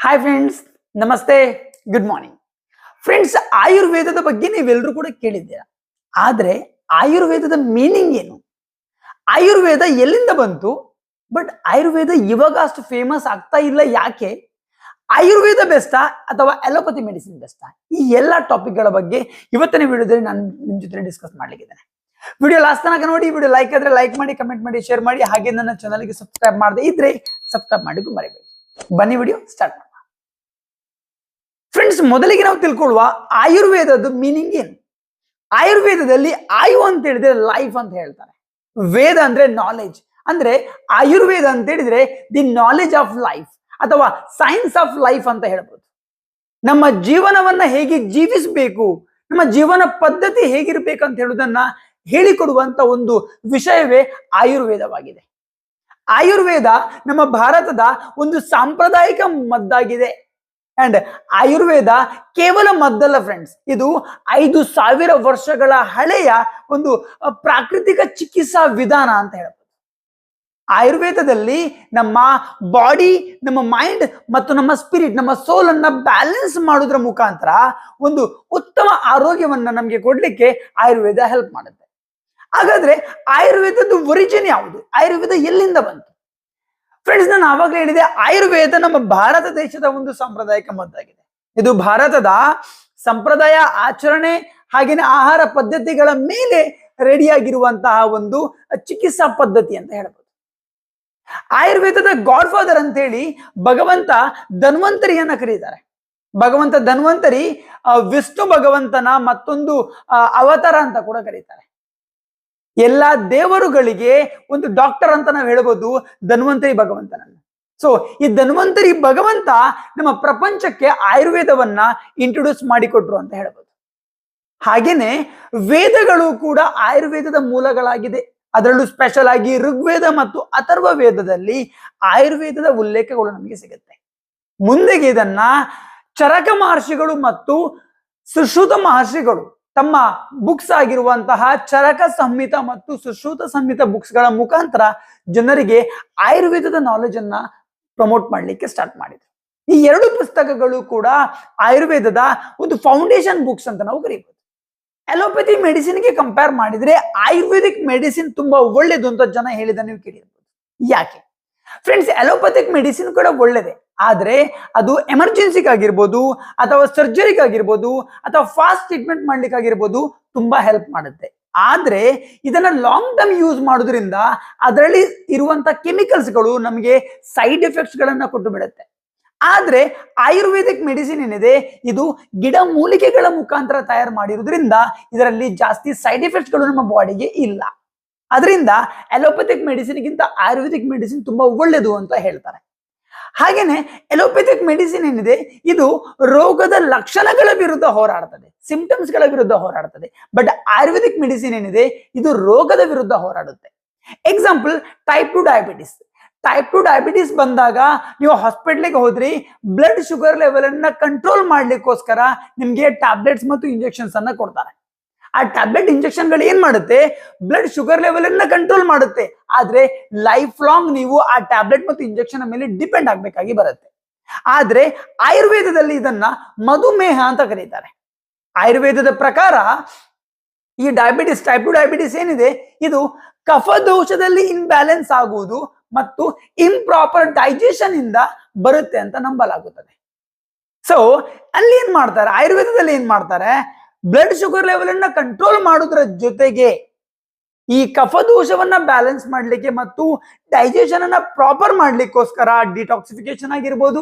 Hi friends, ನಮಸ್ತೆ, good morning. Friends, ಆಯುರ್ವೇದದ ಬಗ್ಗೆ ನೀವೆಲ್ಲರೂ ಕೂಡ ಕೇಳಿದ್ದೀರಾ. ಆದ್ರೆ ಆಯುರ್ವೇದದ ಮೀನಿಂಗ್ ಏನು? ಆಯುರ್ವೇದ ಎಲ್ಲಿಂದ ಬಂತು? ಬಟ್ ಆಯುರ್ವೇದ ಇವಾಗ ಅಷ್ಟು ಫೇಮಸ್ ಆಗ್ತಾ ಇಲ್ಲ ಯಾಕೆ? ಆಯುರ್ವೇದ ಬೆಸ್ಟಾ ಅಥವಾ ಅಲೋಪತಿ ಮೆಡಿಸಿನ್ ಬೆಸ್ಟಾ? ಈ ಎಲ್ಲ ಟಾಪಿಕ್ಗಳ ಬಗ್ಗೆ ಇವತ್ತಿನ ವಿಡಿಯೋದಲ್ಲಿ ನಾನು ನಿಮ್ ಜೊತೆ ಡಿಸ್ಕಸ್ ಮಾಡ್ಲಿಕ್ಕಿದ್ದೇನೆ. ವಿಡಿಯೋ ಲಾಸ್ಟ್ ತನಕ ನೋಡಿ. ವಿಡಿಯೋ ಲೈಕ್ ಆದ್ರೆ ಲೈಕ್ ಮಾಡಿ, ಕಮೆಂಟ್ ಮಾಡಿ, ಶೇರ್ ಮಾಡಿ. ಹಾಗೆ ನನ್ನ ಚಾನಲ್ಗೆ ಸಬ್ಸ್ಕ್ರೈಬ್ ಮಾಡದೆ ಇದ್ರೆ ಸಬ್ಸ್ಕ್ರೈಬ್ ಮಾಡಿಗೂ ಮರಿಬೇಡಿ. ಬನ್ನಿ ವಿಡಿಯೋ ಸ್ಟಾರ್ಟ್ ಮಾಡೋಣ. ಫ್ರೆಂಡ್ಸ್, ಮೊದಲಿಗೆ ನಾವು ತಿಳ್ಕೊಳ್ಳುವ ಆಯುರ್ವೇದದ ಮೀನಿಂಗ್ ಏನು. ಆಯುರ್ವೇದದಲ್ಲಿ ಆಯು ಅಂತ ಹೇಳಿದ್ರೆ ಲೈಫ್ ಅಂತ ಹೇಳ್ತಾರೆ. ವೇದ ಅಂದ್ರೆ ನಾಲೆಜ್. ಅಂದ್ರೆ ಆಯುರ್ವೇದ ಅಂತ ಹೇಳಿದ್ರೆ ದಿ ನಾಲೆಜ್ ಆಫ್ ಲೈಫ್ ಅಥವಾ ಸೈನ್ಸ್ ಆಫ್ ಲೈಫ್ ಅಂತ ಹೇಳ್ಬೋದು. ನಮ್ಮ ಜೀವನವನ್ನ ಹೇಗೆ ಜೀವಿಸಬೇಕು, ನಮ್ಮ ಜೀವನ ಪದ್ಧತಿ ಹೇಗಿರ್ಬೇಕು ಅಂತ ಹೇಳುವುದನ್ನ ಹೇಳಿಕೊಡುವಂತ ಒಂದು ವಿಷಯವೇ ಆಯುರ್ವೇದವಾಗಿದೆ. ಆಯುರ್ವೇದ ನಮ್ಮ ಭಾರತದ ಒಂದು ಸಾಂಪ್ರದಾಯಿಕ ಮದ್ದಾಗಿದೆ. ಅಂಡ್ ಆಯುರ್ವೇದ ಕೇವಲ ಮದ್ದಲ್ಲ ಫ್ರೆಂಡ್ಸ್, ಇದು 5,000 ವರ್ಷಗಳ ಹಳೆಯ ಒಂದು ಪ್ರಾಕೃತಿಕ ಚಿಕಿತ್ಸಾ ವಿಧಾನ ಅಂತ ಹೇಳ್ಬೋದು. ಆಯುರ್ವೇದದಲ್ಲಿ ನಮ್ಮ ಬಾಡಿ, ನಮ್ಮ ಮೈಂಡ್ ಮತ್ತು ನಮ್ಮ ಸ್ಪಿರಿಟ್, ನಮ್ಮ ಸೋಲ್ ಅನ್ನ ಬ್ಯಾಲೆನ್ಸ್ ಮಾಡೋದ್ರ ಮುಖಾಂತರ ಒಂದು ಉತ್ತಮ ಆರೋಗ್ಯವನ್ನ ನಮಗೆ ಕೊಡ್ಲಿಕ್ಕೆ ಆಯುರ್ವೇದ ಹೆಲ್ಪ್ ಮಾಡುತ್ತೆ. ಹಾಗಾದ್ರೆ ಆಯುರ್ವೇದದ ಒರಿಜಿನ್ ಯಾವುದು? ಆಯುರ್ವೇದ ಎಲ್ಲಿಂದ ಬಂತು? ಫ್ರೆಂಡ್ಸ್, ನಾನು ಆವಾಗಲೇ ಹೇಳಿದೆ, ಆಯುರ್ವೇದ ನಮ್ಮ ಭಾರತ ದೇಶದ ಒಂದು ಸಾಂಪ್ರದಾಯಿಕ ಮದ್ದಾಗಿದೆ. ಇದು ಭಾರತದ ಸಂಪ್ರದಾಯ, ಆಚರಣೆ ಹಾಗೇನೆ ಆಹಾರ ಪದ್ಧತಿಗಳ ಮೇಲೆ ರೆಡಿಯಾಗಿರುವಂತಹ ಒಂದು ಚಿಕಿತ್ಸಾ ಪದ್ಧತಿ ಅಂತ ಹೇಳ್ಬೋದು. ಆಯುರ್ವೇದದ ಗಾಡ್ ಫಾದರ್ ಅಂತ ಹೇಳಿ ಭಗವಂತ ಧನ್ವಂತರಿಯನ್ನ ಕರೀತಾರೆ. ಭಗವಂತ ಧನ್ವಂತರಿ ವಿಷ್ಣು ಭಗವಂತನ ಮತ್ತೊಂದು ಅವತಾರ ಅಂತ ಕೂಡ ಕರೀತಾರೆ. ಎಲ್ಲಾ ದೇವರುಗಳಿಗೆ ಒಂದು ಡಾಕ್ಟರ್ ಅಂತ ನಾವು ಹೇಳ್ಬೋದು ಧನ್ವಂತರಿ ಭಗವಂತನನ್ನು. ಸೊ ಈ ಧನ್ವಂತರಿ ಭಗವಂತ ನಮ್ಮ ಪ್ರಪಂಚಕ್ಕೆ ಆಯುರ್ವೇದವನ್ನ ಇಂಟ್ರೊಡ್ಯೂಸ್ ಮಾಡಿಕೊಟ್ರು ಅಂತ ಹೇಳ್ಬೋದು. ಹಾಗೇನೆ ವೇದಗಳು ಕೂಡ ಆಯುರ್ವೇದದ ಮೂಲಗಳಾಗಿದೆ. ಅದರಲ್ಲೂ ಸ್ಪೆಷಲ್ ಆಗಿ ಋಗ್ವೇದ ಮತ್ತು ಅಥರ್ವ ವೇದದಲ್ಲಿ ಆಯುರ್ವೇದದ ಉಲ್ಲೇಖಗಳು ನಮಗೆ ಸಿಗುತ್ತೆ. ಮುಂದೆಗೆ ಇದನ್ನ ಚರಕ ಮಹರ್ಷಿಗಳು ಮತ್ತು ಸುಶ್ರುತ ಮಹರ್ಷಿಗಳು ತಮ್ಮ ಬುಕ್ಸ್ ಆಗಿರುವಂತಹ ಚರಕ ಸಂಹಿತ ಮತ್ತು ಸುಶ್ರುತ ಸಂಹಿತ ಬುಕ್ಸ್ ಗಳ ಮುಖಾಂತರ ಜನರಿಗೆ ಆಯುರ್ವೇದದ ನಾಲೆಜ್ ಅನ್ನ ಪ್ರಮೋಟ್ ಮಾಡ್ಲಿಕ್ಕೆ ಸ್ಟಾರ್ಟ್ ಮಾಡಿದ್ರು. ಈ ಎರಡು ಪುಸ್ತಕಗಳು ಕೂಡ ಆಯುರ್ವೇದದ ಒಂದು ಫೌಂಡೇಶನ್ ಬುಕ್ಸ್ ಅಂತ ನಾವು ಕರೀಬಹುದು. ಅಲೋಪತಿ ಮೆಡಿಸಿನ್ಗೆ ಕಂಪೇರ್ ಮಾಡಿದ್ರೆ ಆಯುರ್ವೇದಿಕ್ ಮೆಡಿಸಿನ್ ತುಂಬಾ ಒಳ್ಳೇದು ಅಂತ ಜನ ಹೇಳಿದ ನೀವು ಕೇಳಿರ್ಬೋದು. ಯಾಕೆ? ಫ್ರೆಂಡ್ಸ್, ಅಲೋಪತಿಕ್ ಮೆಡಿಸಿನ್ ಕೂಡ ಒಳ್ಳೇದೆ, ಆದ್ರೆ ಅದು ಎಮರ್ಜೆನ್ಸಿಗಾಗಿರ್ಬೋದು ಅಥವಾ ಸರ್ಜರಿಗಾಗಿರ್ಬೋದು ಅಥವಾ ಫಾಸ್ಟ್ ಟ್ರೀಟ್ಮೆಂಟ್ ಮಾಡ್ಲಿಕ್ಕಾಗಿರ್ಬೋದು ತುಂಬಾ ಹೆಲ್ಪ್ ಮಾಡುತ್ತೆ. ಆದ್ರೆ ಇದನ್ನ ಲಾಂಗ್ ಟರ್ಮ್ ಯೂಸ್ ಮಾಡೋದ್ರಿಂದ ಅದರಲ್ಲಿ ಇರುವಂತ ಕೆಮಿಕಲ್ಸ್ಗಳು ನಮಗೆ ಸೈಡ್ ಎಫೆಕ್ಟ್ಸ್ ಗಳನ್ನ ಕೊಟ್ಟು ಬಿಡುತ್ತೆ. ಆದ್ರೆ ಆಯುರ್ವೇದಿಕ್ ಮೆಡಿಸಿನ್ ಏನಿದೆ ಇದು ಗಿಡ ಮೂಲಿಕೆಗಳ ಮುಖಾಂತರ ತಯಾರು ಮಾಡಿರೋದ್ರಿಂದ ಇದರಲ್ಲಿ ಜಾಸ್ತಿ ಸೈಡ್ ಎಫೆಕ್ಟ್ಸ್ ಗಳು ನಮ್ಮ ಬಾಡಿಗೆ ಇಲ್ಲ. ಅದರಿಂದ ಅಲೋಪತಿಕ್ ಮೆಡಿಸಿನ್ಗಿಂತ ಆಯುರ್ವೇದಿಕ್ ಮೆಡಿಸಿನ್ ತುಂಬಾ ಒಳ್ಳೆಯದು ಅಂತ ಹೇಳ್ತಾರೆ. ಹಾಗೇನೆ ಅಲೋಪತಿಕ್ ಮೆಡಿಸಿನ್ ಏನಿದೆ ಇದು ರೋಗದ ಲಕ್ಷಣಗಳ ವಿರುದ್ಧ ಹೋರಾಡ್ತದೆ, ಸಿಂಪ್ಟಮ್ಸ್ ಗಳ ವಿರುದ್ಧ ಹೋರಾಡ್ತದೆ. ಬಟ್ ಆಯುರ್ವೇದಿಕ್ ಮೆಡಿಸಿನ್ ಏನಿದೆ ಇದು ರೋಗದ ವಿರುದ್ಧ ಹೋರಾಡುತ್ತೆ. Example, type 2 diabetes. Type 2 diabetes ಬಂದಾಗ ನೀವು ಹಾಸ್ಪಿಟ್ಲಿಗೆ ಹೋದ್ರಿ, ಬ್ಲಡ್ ಶುಗರ್ ಲೆವೆಲ್ ಅನ್ನ ಕಂಟ್ರೋಲ್ ಮಾಡ್ಲಿಕ್ಕೋಸ್ಕರ ನಿಮ್ಗೆ ಟ್ಯಾಬ್ಲೆಟ್ಸ್ ಮತ್ತು ಇಂಜೆಕ್ಷನ್ಸ್ ಅನ್ನ ಕೊಡ್ತಾರೆ. ಆ ಟ್ಯಾಬ್ಲೆಟ್ ಇಂಜೆಕ್ಷನ್ಗಳು ಏನ್ ಮಾಡುತ್ತೆ? ಬ್ಲಡ್ ಶುಗರ್ ಲೆವೆಲ್ ಅನ್ನ ಕಂಟ್ರೋಲ್ ಮಾಡುತ್ತೆ. ಆದ್ರೆ ಲೈಫ್ ಲಾಂಗ್ ನೀವು ಆ ಟ್ಯಾಬ್ಲೆಟ್ ಮತ್ತು ಇಂಜೆಕ್ಷನ್ ಮೇಲೆ ಡಿಪೆಂಡ್ ಆಗ್ಬೇಕಾಗಿ ಬರುತ್ತೆ. ಆದ್ರೆ ಆಯುರ್ವೇದದಲ್ಲಿ ಇದನ್ನ ಮಧುಮೇಹ ಅಂತ ಕರೀತಾರೆ. ಆಯುರ್ವೇದದ ಪ್ರಕಾರ ಈ ಡಯಾಬಿಟಿಸ್, ಟೈಪ್ 2 ಡಯಾಬಿಟಿಸ್ ಏನಿದೆ ಇದು ಕಫ ದೋಷದಲ್ಲಿ ಇನ್ಬ್ಯಾಲೆನ್ಸ್ ಆಗುವುದು ಮತ್ತು ಇಂಪ್ರಾಪರ್ ಡೈಜೆಷನ್ ಇಂದ ಬರುತ್ತೆ ಅಂತ ನಂಬಲಾಗುತ್ತದೆ. ಸೊ ಅಲ್ಲಿ ಏನ್ ಮಾಡ್ತಾರೆ, ಆಯುರ್ವೇದದಲ್ಲಿ ಏನ್ ಮಾಡ್ತಾರೆ? ಬ್ಲಡ್ ಶುಗರ್ ಲೆವೆಲ್ ಅನ್ನ ಕಂಟ್ರೋಲ್ ಮಾಡೋದ್ರ ಜೊತೆಗೆ ಈ ಕಫದೋಷವನ್ನ ಬ್ಯಾಲೆನ್ಸ್ ಮಾಡ್ಲಿಕ್ಕೆ ಮತ್ತು ಡೈಜೆಷನ್ ಅನ್ನ ಪ್ರಾಪರ್ ಮಾಡ್ಲಿಕ್ಕೋಸ್ಕರ ಡಿಟಾಕ್ಸಿಫಿಕೇಶನ್ ಆಗಿರ್ಬೋದು,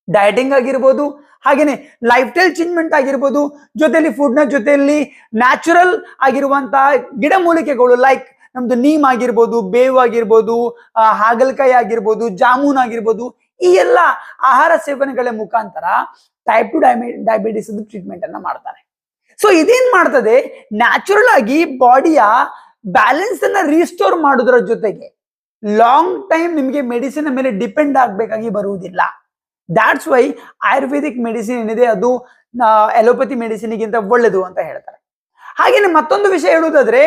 ಡಯಟಿಂಗ್ ಆಗಿರ್ಬೋದು, ಹಾಗೇನೆ ಲೈಫ್ ಸ್ಟೈಲ್ ಚೇಂಜ್ಮೆಂಟ್ ಆಗಿರ್ಬೋದು, ಜೊತೆಲಿ ಫುಡ್ ನ ಜೊತೆಯಲ್ಲಿ ನ್ಯಾಚುರಲ್ ಆಗಿರುವಂತಹ ಗಿಡ ಮೂಲಿಕೆಗಳು ಲೈಕ್ ನಮ್ದು ನೀಮ್ ಆಗಿರ್ಬೋದು, ಬೇವು ಆಗಿರ್ಬೋದು, ಹಾಗಲಕಾಯಿ ಆಗಿರ್ಬೋದು, ಜಾಮೂನ್ ಆಗಿರ್ಬೋದು, ಈ ಎಲ್ಲ ಆಹಾರ ಸೇವನೆಗಳ ಮುಖಾಂತರ ಟೈಪ್ 2 ಡಯಾಬಿಟಿಸ್ ಟ್ರೀಟ್ಮೆಂಟ್ ಅನ್ನ ಮಾಡ್ತಾರೆ. ಸೊ ಇದೇನ್ ಮಾಡ್ತದೆ? ನ್ಯಾಚುರಲ್ ಆಗಿ ಬಾಡಿಯ ಬ್ಯಾಲೆನ್ಸ್ ಅನ್ನ ರೀಸ್ಟೋರ್ ಮಾಡೋದ್ರ ಜೊತೆಗೆ ಲಾಂಗ್ ಟೈಮ್ ನಿಮಗೆ ಮೆಡಿಸಿನ್ ಮೇಲೆ ಡಿಪೆಂಡ್ ಆಗ್ಬೇಕಾಗಿ ಬರುವುದಿಲ್ಲ. ದಾಟ್ಸ್ ವೈ ಆಯುರ್ವೇದಿಕ್ ಮೆಡಿಸಿನ್ ಏನಿದೆ ಅದು ಅಲೋಪತಿ ಮೆಡಿಸಿನ್ಗಿಂತ ಒಳ್ಳೆಯದು ಅಂತ ಹೇಳ್ತಾರೆ. ಹಾಗೇನೆ ಮತ್ತೊಂದು ವಿಷಯ ಹೇಳುವುದಾದ್ರೆ,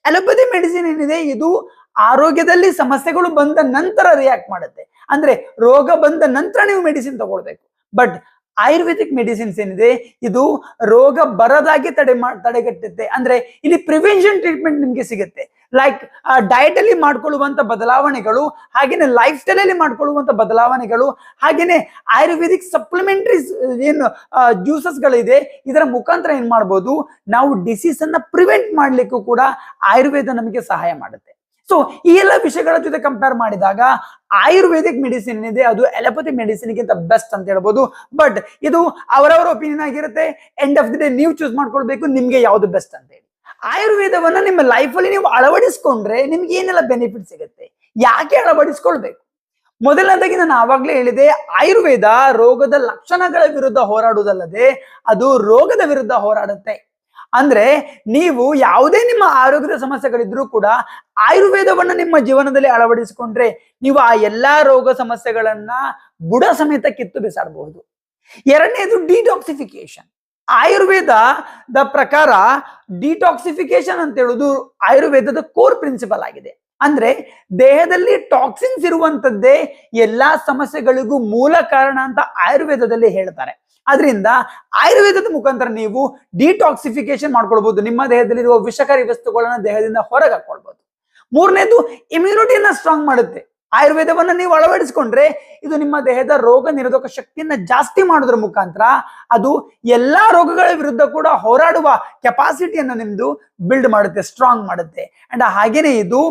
ಅಲೋಪತಿ ಮೆಡಿಸಿನ್ ಏನಿದೆ ಇದು ಆರೋಗ್ಯದಲ್ಲಿ ಸಮಸ್ಯೆಗಳು ಬಂದ ನಂತರ ರಿಯಾಕ್ಟ್ ಮಾಡುತ್ತೆ. ಅಂದ್ರೆ ರೋಗ ಬಂದ ನಂತರ ನೀವು ಮೆಡಿಸಿನ್ ತಗೊಳ್ಬೇಕು. ಬಟ್ ಆಯುರ್ವೇದಿಕ್ ಮೆಡಿಸಿನ್ಸ್ ಏನಿದೆ ಇದು ರೋಗ ಬರದಾಗಿ ತಡೆಗಟ್ಟುತ್ತೆ. ಅಂದ್ರೆ ಇಲ್ಲಿ ಪ್ರಿವೆನ್ಷನ್ ಟ್ರೀಟ್ಮೆಂಟ್ ನಿಮ್ಗೆ ಸಿಗುತ್ತೆ. ಲೈಕ್ ಡಯಟ್ ಅಲ್ಲಿ ಮಾಡ್ಕೊಳ್ಳುವಂತ ಬದಲಾವಣೆಗಳು, ಹಾಗೇನೆ ಲೈಫ್ ಸ್ಟೈಲ್ ಅಲ್ಲಿ ಮಾಡ್ಕೊಳ್ಳುವಂತ ಬದಲಾವಣೆಗಳು, ಹಾಗೇನೆ ಆಯುರ್ವೇದಿಕ್ ಸಪ್ಲಿಮೆಂಟರೀಸ್ ಏನು ಜ್ಯೂಸಸ್ ಗಳಿದೆ ಇದರ ಮುಖಾಂತರ ಏನ್ ಮಾಡ್ಬೋದು, ನಾವು ಡಿಸೀಸ್ ಅನ್ನ ಪ್ರಿವೆಂಟ್ ಮಾಡ್ಲಿಕ್ಕೂ ಕೂಡ ಆಯುರ್ವೇದ ನಮಗೆ ಸಹಾಯ ಮಾಡುತ್ತೆ. ಸೊ ಈ ಎಲ್ಲ ವಿಷಯಗಳ ಜೊತೆ ಕಂಪೇರ್ ಮಾಡಿದಾಗ ಆಯುರ್ವೇದಿಕ್ ಮೆಡಿಸಿನ್ ಏನಿದೆ ಅದು ಎಲೋಪತಿ ಮೆಡಿಸಿನ್ ಗಿಂತ ಬೆಸ್ಟ್ ಅಂತ ಹೇಳ್ಬೋದು. ಬಟ್ ಇದು ಅವರವರ ಒಪಿನಿಯನ್ ಆಗಿರುತ್ತೆ. ಎಂಡ್ ಆಫ್ ದಿ ಡೇ ನೀವು ಚೂಸ್ ಮಾಡ್ಕೊಳ್ಬೇಕು ನಿಮ್ಗೆ ಯಾವ್ದು ಬೆಸ್ಟ್ ಅಂತ ಹೇಳಿ. ಆಯುರ್ವೇದವನ್ನ ನಿಮ್ಮ ಲೈಫ್ ಅಲ್ಲಿ ನೀವು ಅಳವಡಿಸ್ಕೊಂಡ್ರೆ ನಿಮ್ಗೆ ಏನೆಲ್ಲ ಬೆನಿಫಿಟ್ ಸಿಗುತ್ತೆ, ಯಾಕೆ ಅಳವಡಿಸ್ಕೊಳ್ಬೇಕು? ಮೊದಲನೇದಾಗಿ ನಾನು ಆವಾಗ್ಲೇ ಹೇಳಿದೆ, ಆಯುರ್ವೇದ ರೋಗದ ಲಕ್ಷಣಗಳ ವಿರುದ್ಧ ಹೋರಾಡುವುದಲ್ಲದೆ ಅದು ರೋಗದ ವಿರುದ್ಧ ಹೋರಾಡುತ್ತೆ. ಅಂದ್ರೆ ನೀವು ಯಾವುದೇ ನಿಮ್ಮ ಆರೋಗ್ಯದ ಸಮಸ್ಯೆಗಳಿದ್ರೂ ಕೂಡ ಆಯುರ್ವೇದವನ್ನ ನಿಮ್ಮ ಜೀವನದಲ್ಲಿ ಅಳವಡಿಸಿಕೊಂಡ್ರೆ ನೀವು ಆ ಎಲ್ಲಾ ರೋಗ ಸಮಸ್ಯೆಗಳನ್ನ ಬುಡ ಸಮೇತ ಕಿತ್ತು ಬಿಸಾಡಬಹುದು. ಎರಡನೇದು ಡಿಟಾಕ್ಸಿಫಿಕೇಶನ್. ಆಯುರ್ವೇದದ ಪ್ರಕಾರ ಡಿಟಾಕ್ಸಿಫಿಕೇಶನ್ ಅಂತ ಹೇಳುವುದು ಆಯುರ್ವೇದದ ಕೋರ್ ಪ್ರಿನ್ಸಿಪಲ್ ಆಗಿದೆ. ಅಂದ್ರೆ ದೇಹದಲ್ಲಿ ಟಾಕ್ಸಿನ್ಸ್ ಇರುವಂತದ್ದೇ ಎಲ್ಲಾ ಸಮಸ್ಯೆಗಳಿಗೂ ಮೂಲ ಕಾರಣ ಅಂತ ಆಯುರ್ವೇದದಲ್ಲಿ ಹೇಳ್ತಾರೆ. ಅದರಿಂದ ಆಯುರ್ವೇದದ ಮುಖಾಂತರ ನೀವು ಡಿಟಾಕ್ಸಿಫಿಕೇಶನ್ ಮಾಡ್ಕೊಳ್ಬಹುದು, ನಿಮ್ಮ ದೇಹದಲ್ಲಿರುವ ವಿಷಕಾರಿ ವಸ್ತುಗಳನ್ನ ದೇಹದಿಂದ ಹೊರಗೆ ಹಾಕೊಳ್ಬಹುದು. ಮೂರನೇದು ಇಮ್ಯುನಿಟಿಯನ್ನ ಸ್ಟ್ರಾಂಗ್ ಮಾಡುತ್ತೆ. ಆಯುರ್ವೇದವನ್ನ ನೀವು ಅಳವಡಿಸಿಕೊಂಡ್ರೆ ಇದು ನಿಮ್ಮ ದೇಹದ ರೋಗ ನಿರೋಧಕ ಶಕ್ತಿಯನ್ನ ಜಾಸ್ತಿ ಮಾಡೋದ್ರ ಮುಖಾಂತರ ಅದು ಎಲ್ಲಾ ರೋಗಗಳ ವಿರುದ್ಧ ಕೂಡ ಹೋರಾಡುವ ಕೆಪಾಸಿಟಿಯನ್ನ ನಿಮ್ದು ಬಿಲ್ಡ್ ಮಾಡುತ್ತೆ, ಸ್ಟ್ರಾಂಗ್ ಮಾಡುತ್ತೆ. ಅಂಡ್ ಹಾಗೇನೆ ಇದು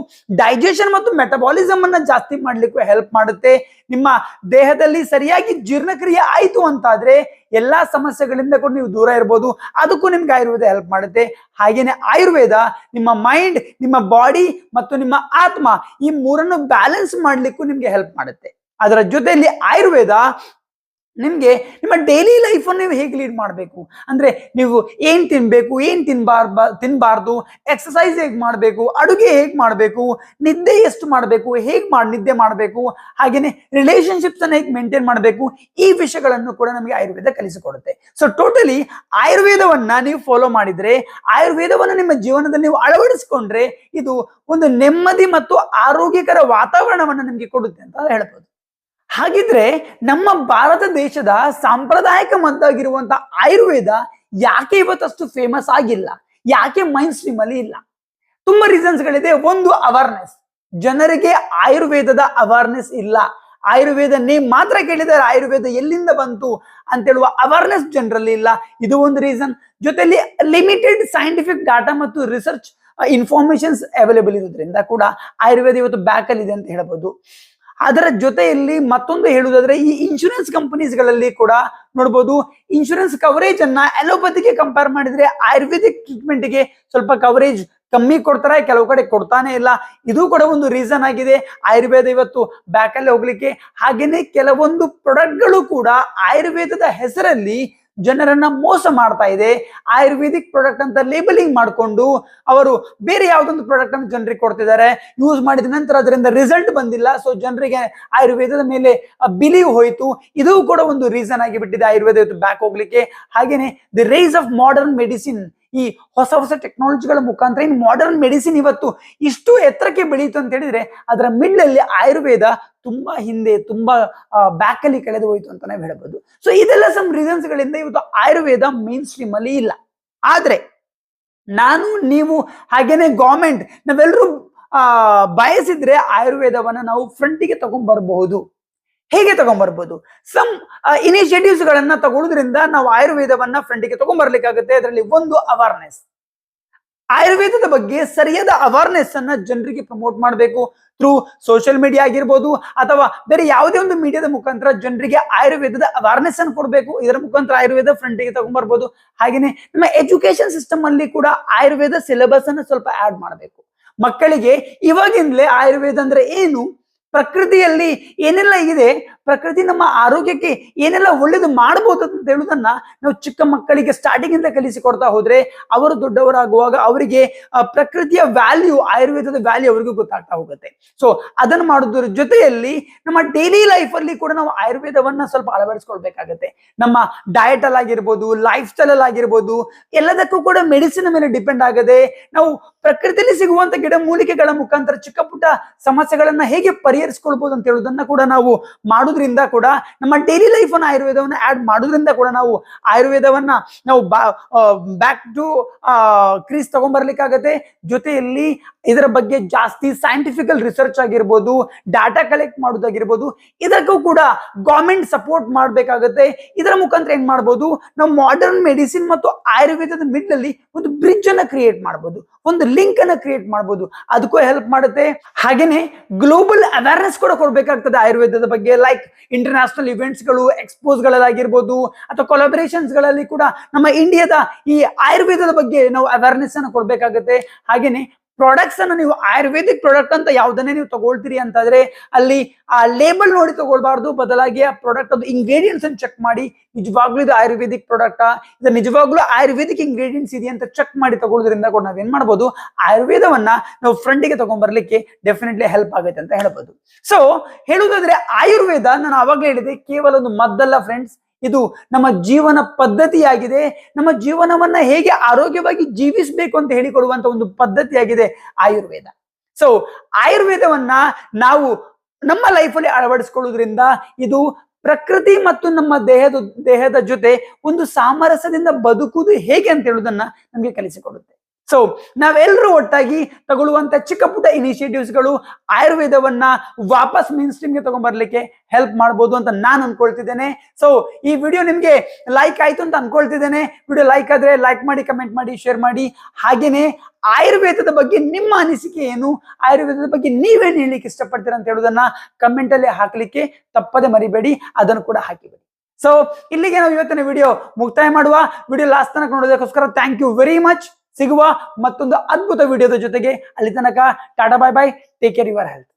ಡೈಜೆಷನ್ ಮತ್ತು ಮೆಟಬಾಲಿಸಮ್ ಅನ್ನ ಜಾಸ್ತಿ ಮಾಡ್ಲಿಕ್ಕೂ ಹೆಲ್ಪ್ ಮಾಡುತ್ತೆ. ನಿಮ್ಮ ದೇಹದಲ್ಲಿ ಸರಿಯಾಗಿ ಜೀರ್ಣಕ್ರಿಯೆ ಆಯ್ತು ಅಂತಾದ್ರೆ ಎಲ್ಲಾ ಸಮಸ್ಯೆಗಳಿಂದ ಕೂಡ ನೀವು ದೂರ ಇರ್ಬೋದು, ಅದಕ್ಕೂ ನಿಮ್ಗೆ ಆಯುರ್ವೇದ ಹೆಲ್ಪ್ ಮಾಡುತ್ತೆ. ಹಾಗೇನೆ ಆಯುರ್ವೇದ ನಿಮ್ಮ ಮೈಂಡ್, ನಿಮ್ಮ ಬಾಡಿ ಮತ್ತು ನಿಮ್ಮ ಆತ್ಮ ಈ ಮೂರನ್ನು ಬ್ಯಾಲೆನ್ಸ್ ಮಾಡ್ಲಿಕ್ಕೂ ನಿಮ್ಗೆ ಹೆಲ್ಪ್ ಮಾಡುತ್ತೆ. ಅದರ ಜೊತೆಯಲ್ಲಿ ಆಯುರ್ವೇದ ನಿಮ್ಗೆ ನಿಮ್ಮ ಡೈಲಿ ಲೈಫ್ ಅನ್ನು ನೀವು ಹೇಗೆ ಲೀಡ್ ಮಾಡಬೇಕು, ಅಂದ್ರೆ ನೀವು ಏನ್ ತಿನ್ಬೇಕು, ಏನ್ ತಿನ್ಬಾರ್ದು, ಎಕ್ಸಸೈಸ್ ಹೇಗ್ ಮಾಡ್ಬೇಕು, ಅಡುಗೆ ಹೇಗ್ ಮಾಡ್ಬೇಕು, ನಿದ್ದೆ ಎಷ್ಟು ಮಾಡ್ಬೇಕು, ನಿದ್ದೆ ಮಾಡ್ಬೇಕು, ಹಾಗೇನೆ ರಿಲೇಶನ್ಶಿಪ್ಸ್ ಅನ್ನ ಹೇಗೆ ಮೇಂಟೈನ್ ಮಾಡಬೇಕು, ಈ ವಿಷಯಗಳನ್ನು ಕೂಡ ನಮಗೆ ಆಯುರ್ವೇದ ಕಲಿಸಿಕೊಡುತ್ತೆ. ಸೊ ಟೋಟಲಿ ಆಯುರ್ವೇದವನ್ನ ನೀವು ಫಾಲೋ ಮಾಡಿದ್ರೆ, ಆಯುರ್ವೇದವನ್ನ ನಿಮ್ಮ ಜೀವನದಲ್ಲಿ ನೀವು ಅಳವಡಿಸಿಕೊಂಡ್ರೆ ಇದು ಒಂದು ನೆಮ್ಮದಿ ಮತ್ತು ಆರೋಗ್ಯಕರ ವಾತಾವರಣವನ್ನ ನಿಮ್ಗೆ ಕೊಡುತ್ತೆ ಅಂತ ಹೇಳ್ಬೋದು. ಹಾಗಿದ್ರೆ ನಮ್ಮ ಭಾರತ ದೇಶದ ಸಾಂಪ್ರದಾಯಿಕ ಮದ್ದಾಗಿರುವಂತ ಆಯುರ್ವೇದ ಯಾಕೆ ಇವತ್ತಷ್ಟು ಫೇಮಸ್ ಆಗಿಲ್ಲ, ಯಾಕೆ ಮೈನ್ ಸ್ಟ್ರೀಮ್ ಅಲ್ಲಿ ಇಲ್ಲ? ತುಂಬಾ ರೀಸನ್ಸ್ ಗಳಿದೆ. ಒಂದು, ಅವೇರ್ನೆಸ್. ಜನರಿಗೆ ಆಯುರ್ವೇದದ ಅವೇರ್ನೆಸ್ ಇಲ್ಲ. ಆಯುರ್ವೇದ ನೇಮ್ ಮಾತ್ರ ಕೇಳಿದರೆ ಆಯುರ್ವೇದ ಎಲ್ಲಿಂದ ಬಂತು ಅಂತ ಹೇಳುವ ಅವೇರ್ನೆಸ್ ಜನರಲ್ಲಿ ಇಲ್ಲ. ಇದು ಒಂದು ರೀಸನ್. ಜೊತೆಲಿ ಲಿಮಿಟೆಡ್ ಸೈಂಟಿಫಿಕ್ ಡಾಟಾ ಮತ್ತು ರಿಸರ್ಚ್ ಇನ್ಫಾರ್ಮೇಶನ್ಸ್ ಅವೈಲೇಬಲ್ ಇರೋದ್ರಿಂದ ಕೂಡ ಆಯುರ್ವೇದ ಇವತ್ತು ಬ್ಯಾಕ್ ಅಲ್ಲಿ ಇದೆ ಅಂತ ಹೇಳ್ಬೋದು. ಅದರ ಜೊತೆಯಲ್ಲಿ ಮತ್ತೊಂದು ಹೇಳುವುದಾದ್ರೆ ಈ ಇನ್ಶೂರೆನ್ಸ್ ಕಂಪನೀಸ್ ಗಳಲ್ಲಿ ಕೂಡ ನೋಡ್ಬೋದು, ಇನ್ಶೂರೆನ್ಸ್ ಕವರೇಜ್ ಅನ್ನ ಅಲೋಪತಿಗೆ ಕಂಪೇರ್ ಮಾಡಿದ್ರೆ ಆಯುರ್ವೇದಿಕ್ ಟ್ರೀಟ್ಮೆಂಟ್ ಗೆ ಸ್ವಲ್ಪ ಕವರೇಜ್ ಕಮ್ಮಿ ಕೊಡ್ತಾರೆ, ಕೆಲವು ಕಡೆ ಕೊಡ್ತಾನೆ ಇಲ್ಲ. ಇದು ಕೂಡ ಒಂದು ರೀಸನ್ ಆಗಿದೆ ಆಯುರ್ವೇದ ಇವತ್ತು ಬ್ಯಾಕ್ ಅಲ್ಲಿ ಹೋಗ್ಲಿಕ್ಕೆ. ಹಾಗೇನೆ ಕೆಲವೊಂದು ಪ್ರಾಡಕ್ಟ್ಗಳು ಕೂಡ ಆಯುರ್ವೇದದ ಹೆಸರಲ್ಲಿ ಜನರನ್ನ ಮೋಸ ಮಾಡ್ತಾ ಇದೆ. ಆಯುರ್ವೇದಿಕ್ ಪ್ರಾಡಕ್ಟ್ ಅಂತ ಲೇಬಲಿಂಗ್ ಮಾಡಿಕೊಂಡು ಅವರು ಬೇರೆ ಯಾವ್ದೊಂದು ಪ್ರಾಡಕ್ಟ್ ಅನ್ನು ಜನರಿಗೆ ಕೊಡ್ತಿದ್ದಾರೆ. ಯೂಸ್ ಮಾಡಿದ ನಂತರ ಅದರಿಂದ ರಿಸಲ್ಟ್ ಬಂದಿಲ್ಲ, ಸೊ ಜನರಿಗೆ ಆಯುರ್ವೇದದ ಮೇಲೆ ಬಿಲೀವ್ ಹೋಯ್ತು. ಇದು ಕೂಡ ಒಂದು ರೀಸನ್ ಆಗಿ ಬಿಟ್ಟಿದೆ ಆಯುರ್ವೇದ ಇವತ್ತು ಬ್ಯಾಕ್ ಹೋಗ್ಲಿಕ್ಕೆ. ಹಾಗೇನೆ the rise of modern medicine, ಈ ಹೊಸ ಹೊಸ ಟೆಕ್ನಾಲಜಿಗಳ ಮುಖಾಂತರ ಇನ್ ಮಾಡರ್ನ್ ಮೆಡಿಸಿನ್ ಇವತ್ತು ಇಷ್ಟು ಎತ್ತರಕ್ಕೆ ಬೆಳೀತು ಅಂತ ಹೇಳಿದ್ರೆ ಅದರ ಮಿಡ್ ಅಲ್ಲಿ ಆಯುರ್ವೇದ ತುಂಬಾ ಹಿಂದೆ, ತುಂಬಾ ಬ್ಯಾಕ್ ಅಲ್ಲಿ ಕಳೆದು ಹೋಯ್ತು ಅಂತ ನಾವು ಹೇಳ್ಬೋದು. ಸೊ ಇದೆಲ್ಲ ಸಮ್ ರೀಸನ್ಸ್ ಗಳಿಂದ ಇವತ್ತು ಆಯುರ್ವೇದ ಮೇನ್ ಸ್ಟ್ರೀಮ್ ಅಲ್ಲಿ ಇಲ್ಲ. ಆದ್ರೆ ನಾನು, ನೀವು, ಹಾಗೇನೆ ಗವರ್ಮೆಂಟ್ ನಾವೆಲ್ಲರೂ ಬಯಸಿದ್ರೆ ಆಯುರ್ವೇದವನ್ನ ನಾವು ಫ್ರಂಟಿಗೆ ತಗೊಂಡ್ ಬರಬಹುದು. ಹೇಗೆ ತಗೊಂಡ್ಬರ್ಬೋದು? ಸಮ್ ಇನಿಷಿಯೇಟಿವ್ಸ್ ಗಳನ್ನ ತಗೊಳ್ಳೋದ್ರಿಂದ ನಾವು ಆಯುರ್ವೇದವನ್ನ ಫ್ರಂಟಿಗೆ ತಗೊಂಡ್ಬರ್ಲಿಕ್ಕಾಗುತ್ತೆ. ಅದರಲ್ಲಿ ಒಂದು, ಅವೇರ್ನೆಸ್. ಆಯುರ್ವೇದದ ಬಗ್ಗೆ ಸರಿಯಾದ ಅವೇರ್ನೆಸ್ ಅನ್ನ ಜನರಿಗೆ ಪ್ರಮೋಟ್ ಮಾಡಬೇಕು. ಥ್ರೂ ಸೋಷಿಯಲ್ ಮೀಡಿಯಾ ಆಗಿರ್ಬೋದು ಅಥವಾ ಬೇರೆ ಯಾವುದೇ ಒಂದು ಮೀಡಿಯಾದ ಮುಖಾಂತರ ಜನರಿಗೆ ಆಯುರ್ವೇದದ ಅವೇರ್ನೆಸ್ ಅನ್ನು ಕೊಡಬೇಕು. ಇದರ ಮುಖಾಂತರ ಆಯುರ್ವೇದ ಫ್ರಂಟಿಗೆ ತಗೊಂಡ್ಬರ್ಬೋದು. ಹಾಗೇನೆ ನಮ್ಮ ಎಜುಕೇಶನ್ ಸಿಸ್ಟಮ್ ಅಲ್ಲಿ ಕೂಡ ಆಯುರ್ವೇದ ಸಿಲೆಬಸ್ ಅನ್ನು ಸ್ವಲ್ಪ ಆಡ್ ಮಾಡಬೇಕು. ಮಕ್ಕಳಿಗೆ ಇವಾಗಿಂದಲೇ ಆಯುರ್ವೇದ ಅಂದ್ರೆ ಏನು, ಪ್ರಕೃತಿಯಲ್ಲಿ ಏನೆಲ್ಲ ಇದೆ, ಪ್ರಕೃತಿ ನಮ್ಮ ಆರೋಗ್ಯಕ್ಕೆ ಏನೆಲ್ಲ ಒಳ್ಳೇದು ಮಾಡಬಹುದು ಅಂತ ಹೇಳುವುದನ್ನ ನಾವು ಚಿಕ್ಕ ಮಕ್ಕಳಿಗೆ ಸ್ಟಾರ್ಟಿಂಗ್ ಇಂದ ಕಲಿಸಿಕೊಡ್ತಾ ಹೋದ್ರೆ ಅವರು ದೊಡ್ಡವರಾಗುವಾಗ ಅವರಿಗೆ ಪ್ರಕೃತಿಯ ವ್ಯಾಲ್ಯೂ, ಆಯುರ್ವೇದದ ವ್ಯಾಲ್ಯೂ ಅವರಿಗೂ ಗೊತ್ತಾಗ್ತಾ ಹೋಗುತ್ತೆ. ಸೊ ಅದನ್ನು ಮಾಡೋದ್ರ ಜೊತೆಯಲ್ಲಿ ನಮ್ಮ ಡೈಲಿ ಲೈಫ್ ಅಲ್ಲಿ ಕೂಡ ನಾವು ಆಯುರ್ವೇದವನ್ನ ಸ್ವಲ್ಪ ಅಳವಡಿಸ್ಕೊಳ್ಬೇಕಾಗತ್ತೆ. ನಮ್ಮ ಡಯಟ್ ಅಲ್ಲಿ ಆಗಿರ್ಬೋದು, ಲೈಫ್ ಸ್ಟೈಲ್ ಅಲ್ಲಿ ಆಗಿರ್ಬೋದು, ಎಲ್ಲದಕ್ಕೂ ಕೂಡ ಮೆಡಿಸಿನ್ ಮೇಲೆ ಡಿಪೆಂಡ್ ಆಗದೆ ನಾವು ಪ್ರಕೃತಿಯಲ್ಲಿ ಸಿಗುವಂತ ಗಿಡ ಮೂಲಿಕೆಗಳ ಮುಖಾಂತರ ಚಿಕ್ಕ ಪುಟ್ಟ ಸಮಸ್ಯೆಗಳನ್ನ ಹೇಗೆ ಪರಿಹರಿಸ್ಕೊಳ್ಬಹುದು ಅಂತ ಹೇಳುವುದನ್ನ ಕೂಡ ನಾವು ಮಾಡೋದ್ರಿಂದ ಕೂಡ ನಮ್ಮ ಡೈಲಿ ಲೈಫ್ ಅನ್ನು ಆಯುರ್ವೇದವನ್ನ ಆಡ್ ಮಾಡೋದ್ರಿಂದ ಕೂಡ ನಾವು ಆಯುರ್ವೇದವನ್ನ ನಾವು ಬ್ಯಾಕ್ ಟು ಕ್ರೀಸ್ ತಗೊಂಡ್ಬರ್ಲಿಕ್ಕಾಗತ್ತೆ. ಜೊತೆಯಲ್ಲಿ ಇದರ ಬಗ್ಗೆ ಜಾಸ್ತಿ ಸೈಂಟಿಫಿಕಲ್ ರಿಸರ್ಚ್ ಆಗಿರ್ಬೋದು, ಡಾಟಾ ಕಲೆಕ್ಟ್ ಮಾಡೋದಾಗಿರ್ಬೋದು, ಇದಕ್ಕೂ ಕೂಡ ಗವರ್ಮೆಂಟ್ ಸಪೋರ್ಟ್ ಮಾಡ್ಬೇಕಾಗತ್ತೆ. ಇದರ ಮುಖಾಂತರ ಏನ್ ಮಾಡ್ಬೋದು, ನಾವು ಮಾಡರ್ನ್ ಮೆಡಿಸಿನ್ ಮತ್ತು ಆಯುರ್ವೇದದ ಮಿಡ್ ಅಲ್ಲಿ ಒಂದು ಬ್ರಿಡ್ಜ್ ಅನ್ನ ಕ್ರಿಯೇಟ್ ಮಾಡ್ಬೋದು, ಒಂದು ಲಿಂಕ್ ಅನ್ನ ಕ್ರಿಯೇಟ್ ಮಾಡ್ಬೋದು. ಅದಕ್ಕೂ ಹೆಲ್ಪ್ ಮಾಡುತ್ತೆ. ಹಾಗೇನೆ ಗ್ಲೋಬಲ್ ಅವೇರ್ನೆಸ್ ಕೂಡ ಕೊಡ್ಬೇಕಾಗ್ತದೆ ಆಯುರ್ವೇದದ ಬಗ್ಗೆ. ಲೈಕ್ ಇಂಟರ್ನ್ಯಾಷನಲ್ ಇವೆಂಟ್ಸ್ ಗಳು, ಎಕ್ಸ್ಪೋಸ್ ಗಳಲ್ಲಾಗಿರ್ಬೋದು ಅಥವಾ ಕೊಲಾಬರೇಷನ್ಸ್ ಗಳಲ್ಲಿ ಕೂಡ ನಮ್ಮ ಇಂಡಿಯಾದ ಈ ಆಯುರ್ವೇದದ ಬಗ್ಗೆ ನಾವು ಅವೇರ್ನೆಸ್ ಅನ್ನು ಕೊಡ್ಬೇಕಾಗತ್ತೆ. ಹಾಗೇನೆ ಪ್ರಾಡಕ್ಟ್ಸ್ ಅನ್ನು ನೀವು ಆಯುರ್ವೇದಿಕ್ ಪ್ರಾಡಕ್ಟ್ ಅಂತ ಯಾವುದನ್ನೇ ನೀವು ತಗೊಳ್ತೀರಿ ಅಂತಂದ್ರೆ ಅಲ್ಲಿ ಆ ಲೇಬಲ್ ನೋಡಿ ತಗೊಳ್ಬಾರ್ದು, ಬದಲಾಗಿ ಆ ಪ್ರಾಡಕ್ಟ್ ಅದು ಇಂಗ್ರೀಡಿಯೆಂಟ್ಸ್ ಅನ್ನು ಚೆಕ್ ಮಾಡಿ ನಿಜವಾಗ್ಲೂ ಇದು ಆಯುರ್ವೇದಿಕ್ ಪ್ರಾಡಕ್ಟಾ, ಇದು ನಿಜವಾಗ್ಲೂ ಆಯುರ್ವೇದಿಕ್ ಇಂಗ್ರೀಡಿಯೆಂಟ್ಸ್ ಇದೆ ಅಂತ ಚೆಕ್ ಮಾಡಿ ತಗೊಳ್ಳೋದ್ರಿಂದ ಕೂಡ ನಾವೇನ್ ಮಾಡ್ಬೋದು, ಆಯುರ್ವೇದವನ್ನ ನಾವು ಫ್ರಂಟಿಗೆ ತಗೊಂಡ್ಬರ್ಲಿಕ್ಕೆ ಡೆಫಿನೆಟ್ಲಿ ಹೆಲ್ಪ್ ಆಗುತ್ತೆ ಅಂತ ಹೇಳ್ಬೋದು. ಸೊ ಹೇಳುವುದಾದ್ರೆ ಆಯುರ್ವೇದ ನಾನು ಆವಾಗಲೇ ಹೇಳಿದೆ ಕೇವಲ ಒಂದು ಮದ್ದಲ್ಲ ಫ್ರೆಂಡ್ಸ್, ಇದು ನಮ್ಮ ಜೀವನ ಪದ್ಧತಿಯಾಗಿದೆ. ನಮ್ಮ ಜೀವನವನ್ನ ಹೇಗೆ ಆರೋಗ್ಯವಾಗಿ ಜೀವಿಸಬೇಕು ಅಂತ ಹೇಳಿಕೊಡುವಂತ ಒಂದು ಪದ್ಧತಿಯಾಗಿದೆ ಆಯುರ್ವೇದ. ಸೊ ಆಯುರ್ವೇದವನ್ನ ನಾವು ನಮ್ಮ ಲೈಫಲ್ಲಿ ಅಳವಡಿಸ್ಕೊಳ್ಳೋದ್ರಿಂದ ಇದು ಪ್ರಕೃತಿ ಮತ್ತು ನಮ್ಮ ದೇಹದ ಜೊತೆ ಒಂದು ಸಾಮರಸ್ಯದಿಂದ ಬದುಕುವುದು ಹೇಗೆ ಅಂತ ಹೇಳುವುದನ್ನ ನಮಗೆ ಕಲಿಸಿಕೊಡುತ್ತೆ. ಸೊ ನಾವೆಲ್ಲರೂ ಒಟ್ಟಾಗಿ ತಗೊಳ್ಳುವಂತ ಚಿಕ್ಕ ಪುಟ್ಟ ಇನಿಷಿಯೇಟಿವ್ಸ್ ಗಳು ಆಯುರ್ವೇದವನ್ನ ವಾಪಸ್ ಮೇನ್ ಸ್ಟ್ರೀಮ್ಗೆ ತಗೊಂಡ್ಬರ್ಲಿಕ್ಕೆ ಹೆಲ್ಪ್ ಮಾಡ್ಬೋದು ಅಂತ ನಾನು ಅನ್ಕೊಳ್ತಿದ್ದೇನೆ. ಸೊ ಈ ವಿಡಿಯೋ ನಿಮ್ಗೆ ಲೈಕ್ ಆಯ್ತು ಅಂತ ಅನ್ಕೊಳ್ತಿದ್ದೇನೆ. ವಿಡಿಯೋ ಲೈಕ್ ಆದ್ರೆ ಲೈಕ್ ಮಾಡಿ, ಕಮೆಂಟ್ ಮಾಡಿ, ಶೇರ್ ಮಾಡಿ. ಹಾಗೇನೆ ಆಯುರ್ವೇದದ ಬಗ್ಗೆ ನಿಮ್ಮ ಅನಿಸಿಕೆ ಏನು, ಆಯುರ್ವೇದದ ಬಗ್ಗೆ ನೀವೇನು ಹೇಳಲಿಕ್ಕೆ ಇಷ್ಟಪಡ್ತೀರಾ ಅಂತ ಹೇಳುವುದನ್ನ ಕಮೆಂಟ್ ಅಲ್ಲಿ ಹಾಕ್ಲಿಕ್ಕೆ ತಪ್ಪದೆ ಮರಿಬೇಡಿ, ಅದನ್ನು ಕೂಡ ಹಾಕಿಬೇಡಿ. ಸೊ ಇಲ್ಲಿಗೆ ನಾವು ಇವತ್ತಿನ ವಿಡಿಯೋ ಮುಕ್ತಾಯ ಮಾಡುವ. ವಿಡಿಯೋ ಲಾಸ್ಟ್ ತನಕ ನೋಡೋದಕ್ಕೋಸ್ಕರ ಥ್ಯಾಂಕ್ ಯು ವೆರಿ ಮಚ್. ಸಿಗುವ ಮತ್ತೊಂದು ಅದ್ಭುತ ವಿಡಿಯೋದ ಜೊತೆಗೆ. ಅಲ್ಲಿ ತನಕ Tata, bye bye, take care your health.